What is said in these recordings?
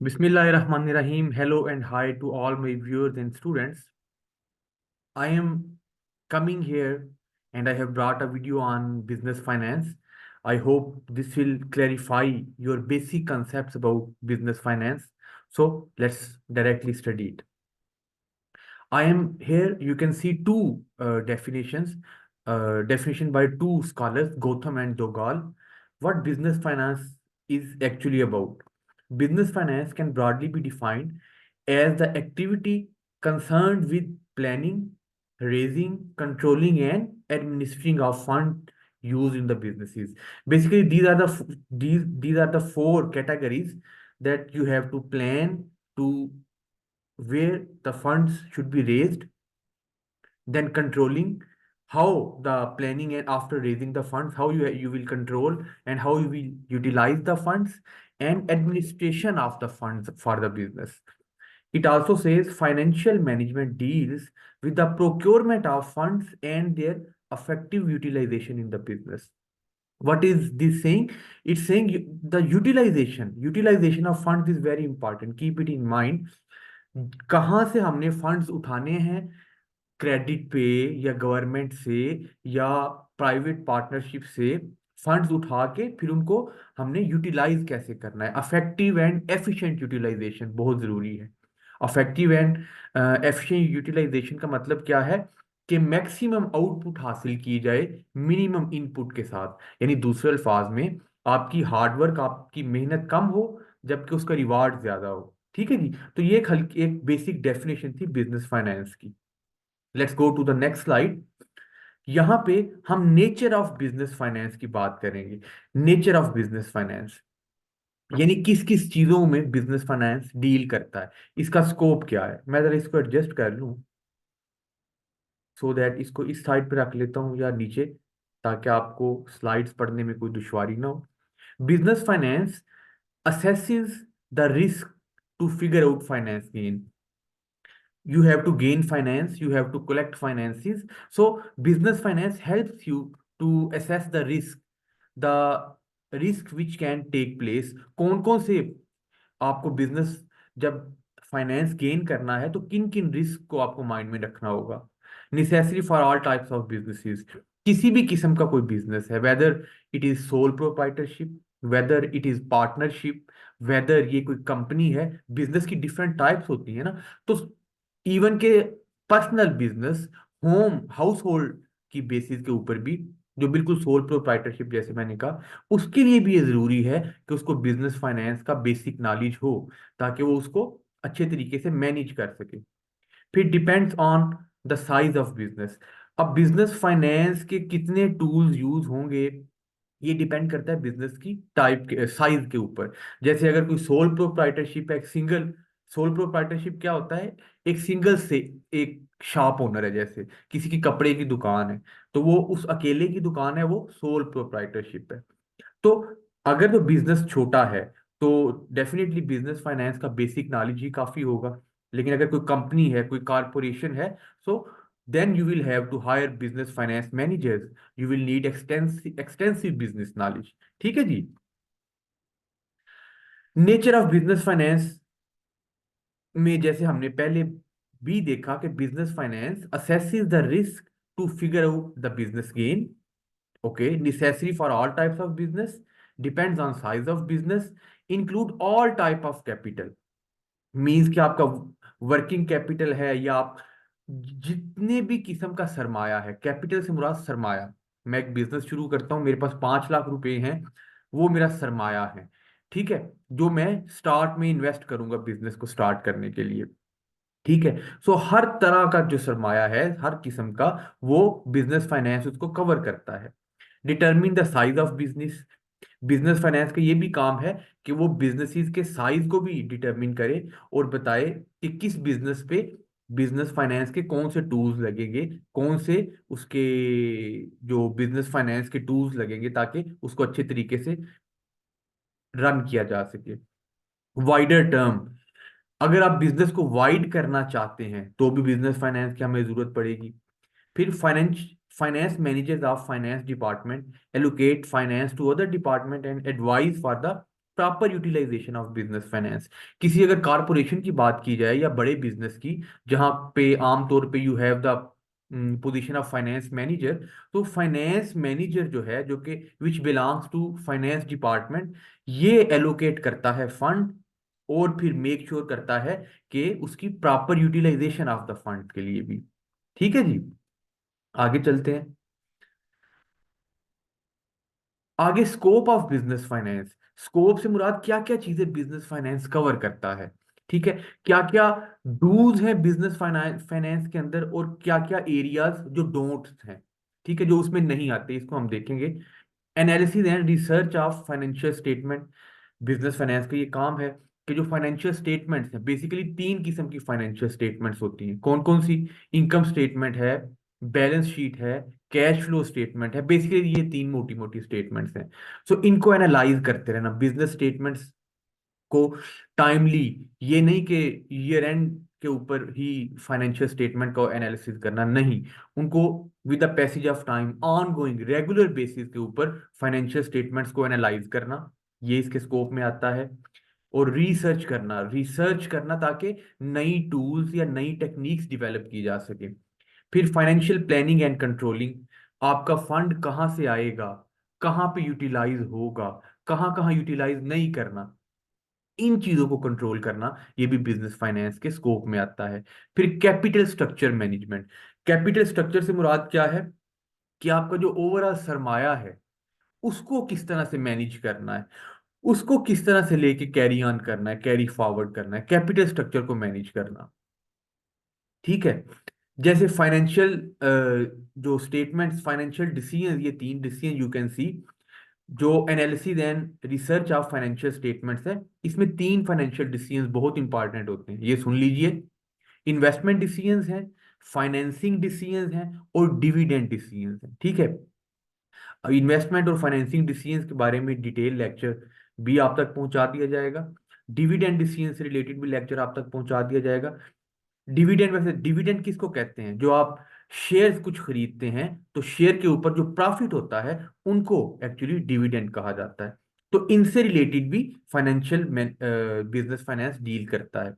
Bismillahirrahmanirrahim. Hello and hi to all my viewers and students. I am coming here and I have brought a video on business finance. I hope this will clarify your basic concepts about business finance. So let's directly study it. I am here, you can see two definitions, definition by two scholars, Gotham and Dogal. What business finance is actually about. Business finance can broadly be defined as the activity concerned with planning, raising, controlling, and administering of fund used in the businesses. Basically, these are the four categories that you have to plan to where the funds should be raised, then controlling how the planning and after raising the funds, how you will control and how you will utilize the funds, and administration of the funds for the business. It also says financial management deals with the procurement of funds and their effective utilization in the business. What is this saying? It's saying the utilization of funds is very important. Keep it in mind. कहाँ से हमने funds उठाने हैं, credit पे या government से या private partnership से फंड्स उठा के फिर उनको हमने यूटिलाइज कैसे करना है। अफेक्टिव एंड एफिशिएंट यूटिलाइजेशन बहुत जरूरी है। अफेक्टिव एंड एफिशिएंट यूटिलाइजेशन का मतलब क्या है कि मैक्सिमम आउटपुट हासिल की जाए मिनिमम इनपुट के साथ, यानी दूसरे अल्फाज में आपकी हार्डवर्क, आपकी मेहनत कम हो जबकि उसका रिवार्ड ज्यादा हो। ठीक है जी। तो ये एक हल्की एक बेसिक डेफिनेशन थी बिजनेस फाइनेंस की। Let's go to the next slide. यहां पे हम नेचर ऑफ बिजनेस फाइनेंस की बात करेंगे। नेचर ऑफ बिजनेस फाइनेंस यानी किस किस चीजों में बिजनेस फाइनेंस डील करता है, इसका स्कोप क्या है। मैं जरा इसको एडजस्ट कर लूं सो दैट इसको इस साइड पे रख लेता हूं या नीचे, ताकि आपको स्लाइड्स पढ़ने में कोई दुश्वारी ना हो। Business finance assesses the risk to figure out finance gain. You have to gain finance, you have to collect finances. So business finance helps you to assess the risk which can take place। कौन कौन से आपको business जब finance gain करना है तो किन किन रिस्क को आपको माइंड में रखना होगा। Necessary for all types of businesses. किसी भी किस्म का कोई बिजनेस है, whether it is sole proprietorship, whether it is partnership, whether ये कोई कंपनी है, बिजनेस की डिफरेंट टाइप्स होती है ना। तो इवन के personal business, home house hold की बेसिस के ऊपर भी, जो बिल्कुल सोल प्रोप्राइटरशिप जैसे मैंने कहा, उसके लिए भी ये जरूरी है कि उसको बिजनेस फाइनेंस का बेसिक नॉलेज हो ताकि वो उसको अच्छे तरीके से मैनेज कर सके। फिर depends on the size of business. अब बिजनेस फाइनेंस के कितने टूल्स यूज होंगे ये डिपेंड करता है बिजनेस की टाइप के साइज के ऊपर। जैसे अगर कोई सोल प्रोप्राइटरशिप है, एक सिंगल सोल प्रोप्राइटरशिप क्या होता है, एक सिंगल से एक शॉप ओनर है, जैसे किसी की कपड़े की दुकान है तो वो उस अकेले की दुकान है, वो सोल प्रोप्राइटरशिप है। तो अगर तो बिजनेस छोटा है तो डेफिनेटली बिजनेस फाइनेंस का बेसिक नॉलेज ही काफी होगा। लेकिन अगर कोई कंपनी है, कोई कारपोरेशन है, so then you will have to hire business finance managers. You will need extensive business knowledge. ठीक है जी। नेचर ऑफ बिजनेस फाइनेंस में जैसे हमने पहले भी देखा कि business finance assesses the risk to figure out the business gain. Okay, necessary for all types of business, depends on size of business, include all type of capital। Means कि आपका working capital है या आप जितने भी किस्म का सरमाया है, कैपिटल से मुराद सरमाया। मैं एक बिजनेस शुरू करता हूँ, मेरे पास 5 लाख रुपए हैं, वो मेरा सरमाया है। ठीक है, जो मैं स्टार्ट में इन्वेस्ट करूंगा बिजनेस को स्टार्ट करने के लिए। ठीक है। सो हर तरह का जो सरमाया है, हर किस्म का, वो बिजनेस फाइनेंस उसको कवर करता है। Determine the size of business. Business finance का ये भी काम है कि वो बिजनेसेस के साइज को भी डिटरमिन करे और बताए कि किस बिजनेस पे बिजनेस फाइनेंस के कौन से टूल्स लगेंगे, कौन से उसके जो बिजनेस फाइनेंस के टूल्स लगेंगे ताकि उसको अच्छे तरीके से रन किया जा सके। वाइडर टर्म, अगर आप बिजनेस को वाइड करना चाहते हैं तो भी बिजनेस फाइनेंस की हमें जरूरत पड़ेगी। फिर finance managers of finance department allocate finance to other department and advise for the proper utilization of business finance. किसी अगर कारपोरेशन की बात की जाए या बड़े बिजनेस की, जहां पे आमतौर पे you have the position of finance manager, तो फाइनेंस मैनेजर जो है, जो कि which belongs to finance department, ये एलोकेट करता है फंड और फिर मेक श्योर करता है कि उसकी proper utilization of the fund के लिए भी। ठीक है जी, आगे चलते हैं। आगे scope of business finance. Scope से मुराद क्या क्या चीजें बिजनेस फाइनेंस कवर करता है। ठीक है, क्या क्या डूज हैं बिजनेस फाइनेंस फाइनेंस के अंदर, और क्या क्या एरियाज जो डोंट्स हैं, ठीक है, जो उसमें नहीं आते, इसको हम देखेंगे। Analysis and research of financial statement. Business finance का ये काम है कि जो फाइनेंशियल स्टेटमेंट्स हैं, बेसिकली तीन किस्म की फाइनेंशियल स्टेटमेंट्स होती हैं। कौन कौन सी? इनकम स्टेटमेंट है, बैलेंस शीट है, कैश फ्लो स्टेटमेंट है। बेसिकली ये तीन मोटी मोटी स्टेटमेंट्स हैं। सो इनको एनालाइज करते रहना, बिजनेस स्टेटमेंट्स को टाइमली, ये नहीं कि ईयर एंड के ऊपर ही फाइनेंशियल स्टेटमेंट का एनालिसिस करना, नहीं, उनको with the passage of time on going regular basis के ऊपर फाइनेंशियल स्टेटमेंट्स को एनालाइज करना, ये इसके स्कोप में आता है। और रिसर्च करना ताकि नई टूल्स या नई टेक्निक्स डेवलप की जा सके। फिर फाइनेंशियल प्लानिंग एंड कंट्रोलिंग, आपका फंड कहाँ से आएगा, कहाँ पे यूटिलाइज होगा, कहाँ कहाँ यूटिलाइज नहीं करना, इन चीजों को कंट्रोल करना, ये भी बिजनेस फाइनेंस के स्कोप में आता है। फिर capital structure management. Capital structure से मुराद क्या है कि आपका जो ओवरऑल सरमाया है, उसको किस तरह से मैनेज करना है, उसको किस तरह से लेके कैरी ऑन करना है, कैरी फॉरवर्ड करना है, कैपिटल स्ट्रक्चर को मैनेज करना। ठीक है, जैसे फाइनेंशियल जो स्टेटमेंट्स, फाइनेंशियल डिसीजन, ये तीन डिसीजन यू कैन सी, जो analysis and research of financial statements है, इसमें तीन फाइनेंशियल डिसीजंस बहुत इंपॉर्टेंट होते हैं, ये सुन लीजिए। इन्वेस्टमेंट डिसीजंस हैं, फाइनेंसिंग डिसीजंस हैं, और डिविडेंड डिसीजंस हैं। ठीक है, इन्वेस्टमेंट और फाइनेंसिंग डिसीजंस के बारे में डिटेल लेक्चर भी आप तक पहुंचा दिया जाएगा। डिविडेंड डिसीजन से रिलेटेड भी लेक्चर आप तक पहुंचा दिया जाएगा। डिविडेंड, वैसे डिविडेंड किसको कहते हैं? जो आप शेयर्स कुछ खरीदते हैं, तो शेयर के ऊपर जो प्रॉफिट होता है, उनको एक्चुअली डिविडेंड कहा जाता है। तो इनसे रिलेटेड भी फाइनेंशियल बिजनेस फाइनेंस डील करता है।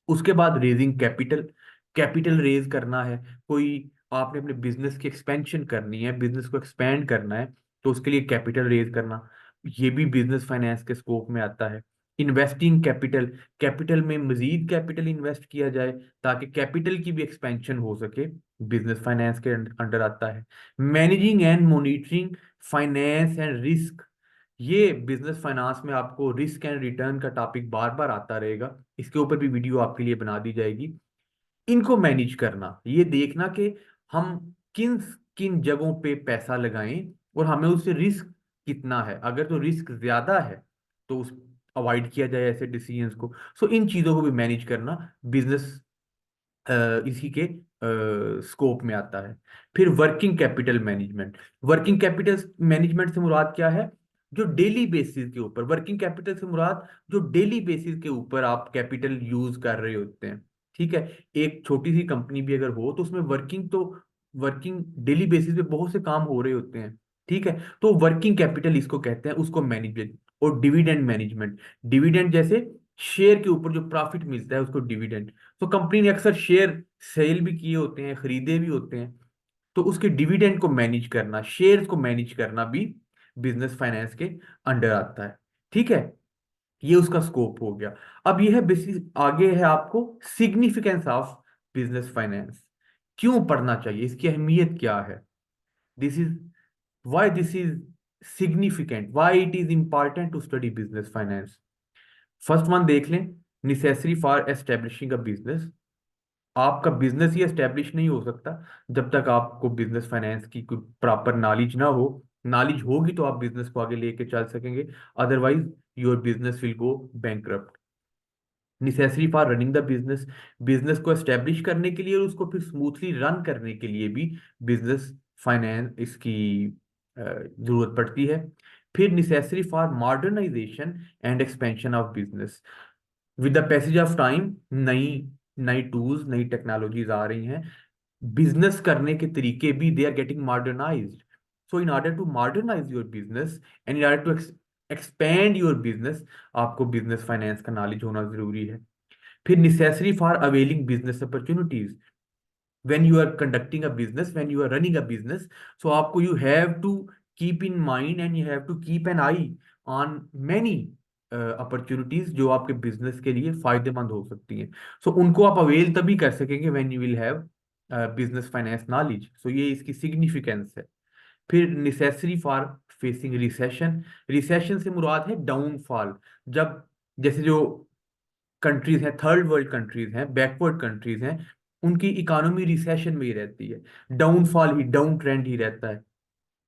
उसके बाद रेजिंग कैपिटल, कैपिटल रेज करना है, कोई आपने अपने बिजनेस की एक्सपेंशन करनी है, बिजनेस को एक्सपेंड करना है, तो उसके लिए कैपिटल रेज करना, ये भी बिजनेस फाइनेंस के स्कोप में आता है। इन्वेस्टिंग कैपिटल, कैपिटल में मजीद कैपिटल इन्वेस्ट किया जाए ताकि कैपिटल की भी एक्सपेंशन हो सके, बिजनेस फाइनेंस के अंडर आता है। Managing and monitoring finance and risk, ये बिजनेस फाइनेंस में आपको रिस्क एंड रिटर्न का टॉपिक बार बार आता रहेगा, इसके ऊपर भी वीडियो आपके लिए बना दी जाएगी। इनको मैनेज करना, ये देखना कि हम किन किन जगहों पे पैसा लगाएं और हमें उससे रिस्क कितना है, अगर तो रिस्क ज्यादा है तो उस अवॉइड किया जाए ऐसे डिसीजंस को। सो इन चीजों को भी मैनेज करना बिजनेस इसी के स्कोप में आता है। फिर working capital management. Working capital management से मुराद क्या है? जो डेली बेसिस के ऊपर, वर्किंग कैपिटल से मुराद जो डेली बेसिस के ऊपर आप कैपिटल यूज कर रहे होते हैं। ठीक है, एक छोटी सी कंपनी भी अगर हो तो उसमें वर्किंग डेली बेसिस पे बहुत से काम हो रहे होते हैं। ठीक है, तो वर्किंग कैपिटल इसको कहते हैं, उसको मैनेजमेंट। और डिविडेंड मैनेजमेंट, डिविडेंड जैसे शेयर के ऊपर जो प्रॉफिट मिलता है उसको डिविडेंड। तो कंपनी ने अक्सर शेयर सेल भी किए होते हैं, खरीदे भी होते हैं, तो उसके डिविडेंड को मैनेज करना, शेयर्स को मैनेज करना भी बिजनेस फाइनेंस के अंडर आता है। ठीक है, ये उसका स्कोप हो गया। अब यह है बेसिस, आगे है आपको सिग्निफिकेंस ऑफ बिजनेस फाइनेंस, क्यों पढ़ना चाहिए, इसकी अहमियत क्या है। This is why this is significant, why it is important to study business finance. First one देख लें, necessary for establishing a business. आपका बिजनेस ही एस्टेब्लिश नहीं हो सकता जब तक आपको बिजनेस फाइनेंस की कोई प्रॉपर नॉलेज ना हो। नॉलेज होगी तो आप बिजनेस को आगे लेके चल सकेंगे, otherwise your business will go bankrupt. Necessary for running the business, business को एस्टेब्लिश करने के लिए और उसको फिर स्मूथली रन करने के लिए भी बिजनेस फाइनेंस इसकी जरूरत पड़ती है। फिर necessary for modernization and expansion of business. With the passage of time नई नई टूल्स, नई टेक्नोलॉजीज आ रही हैं, बिजनेस करने के तरीके भी they are getting modernized. So in order to modernize your business and in order to expand your business, आपको बिजनेस फाइनेंस का नॉलेज होना जरूरी है। फिर necessary for availing business opportunities, when you are conducting a business, when you are running a business, so आपको you have to keep in mind and you have to keep an eye on many opportunities जो आपके business के लिए फायदेमंद हो सकती हैं। सो उनको आप अवेल तभी कर सकेंगे when you will have business finance knowledge. So ये इसकी सिग्निफिकेंस है। फिर necessary for facing recession, recession से मुराद है डाउनफॉल। जब जैसे जो कंट्रीज हैं, थर्ड वर्ल्ड कंट्रीज हैं, बैकवर्ड कंट्रीज हैं, उनकी इकोनॉमी रिसेशन में ही रहती है, डाउनफॉल ही, डाउन ट्रेंड ही रहता है।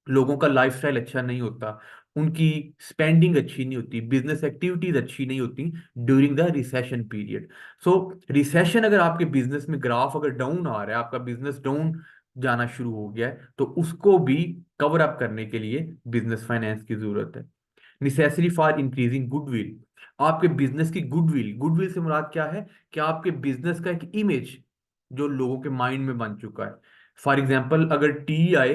लोगों का लाइफस्टाइल अच्छा नहीं होता, उनकी स्पेंडिंग अच्छी नहीं होती, बिजनेस एक्टिविटीज अच्छी नहीं होती during the recession period. So recession अगर आपके बिजनेस में ग्राफ अगर डाउन आ रहा है, आपका बिजनेस डाउन जाना शुरू हो गया है, तो उसको भी कवर अप करने के लिए बिजनेस फाइनेंस की जरूरत है। नेसेसरी फॉर इंक्रीजिंग गुडविल, आपके बिजनेस की गुडविल, गुडविल से मुराद क्या है कि आपके बिजनेस का एक इमेज जो लोगों के माइंड में बन चुका है। फॉर एग्जाम्पल अगर टी आए,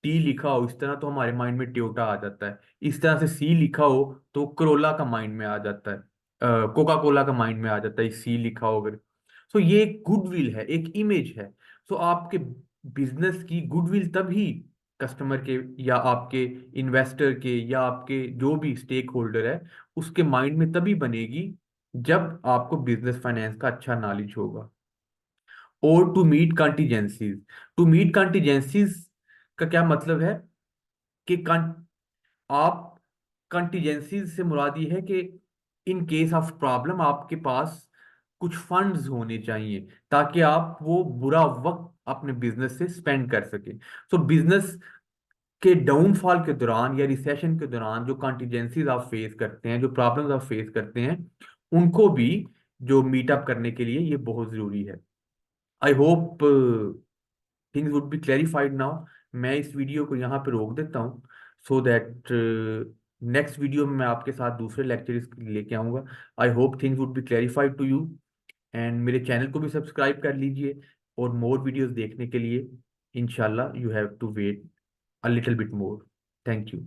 टी लिखा हो इस तरह तो हमारे माइंड में टोयोटा आ जाता है, इस तरह से सी लिखा हो तो करोला का माइंड में आ जाता है, कोका कोला का माइंड में आ जाता है सी लिखा हो अगर। सो ये एक गुडविल है, एक इमेज है। सो आपके बिजनेस की गुडविल तभी कस्टमर के या आपके इन्वेस्टर के या आपके जो भी स्टेक होल्डर है उसके माइंड में तभी बनेगी जब आपको बिजनेस फाइनेंस का अच्छा नॉलेज होगा। और to meet contingencies, to meet contingencies का क्या मतलब है कि आप कंटीजेंसीज से मुराद ये है कि इन केस ऑफ प्रॉब्लम आपके पास कुछ फंड्स होने चाहिए ताकि आप वो बुरा वक्त अपने बिजनेस से स्पेंड कर सकें। सो बिजनेस के डाउनफॉल के दौरान या रिसेशन के दौरान जो कॉन्टिजेंसीज आप फेस करते हैं, जो प्रॉब्लम्स आप फेस करते हैं, उनको भी जो मीटअप करने के लिए ये बहुत जरूरी है। आई hope things would be clarified now. मैं इस वीडियो को यहाँ पे रोक देता हूँ सो दैट नेक्स्ट वीडियो में मैं आपके साथ दूसरे लेक्चर लेके आऊँगा। I hope things would be clarified to you, and मेरे चैनल को भी सब्सक्राइब कर लीजिए। और मोर वीडियोस देखने के लिए इंशाल्लाह you have to wait a little bit more. Thank you.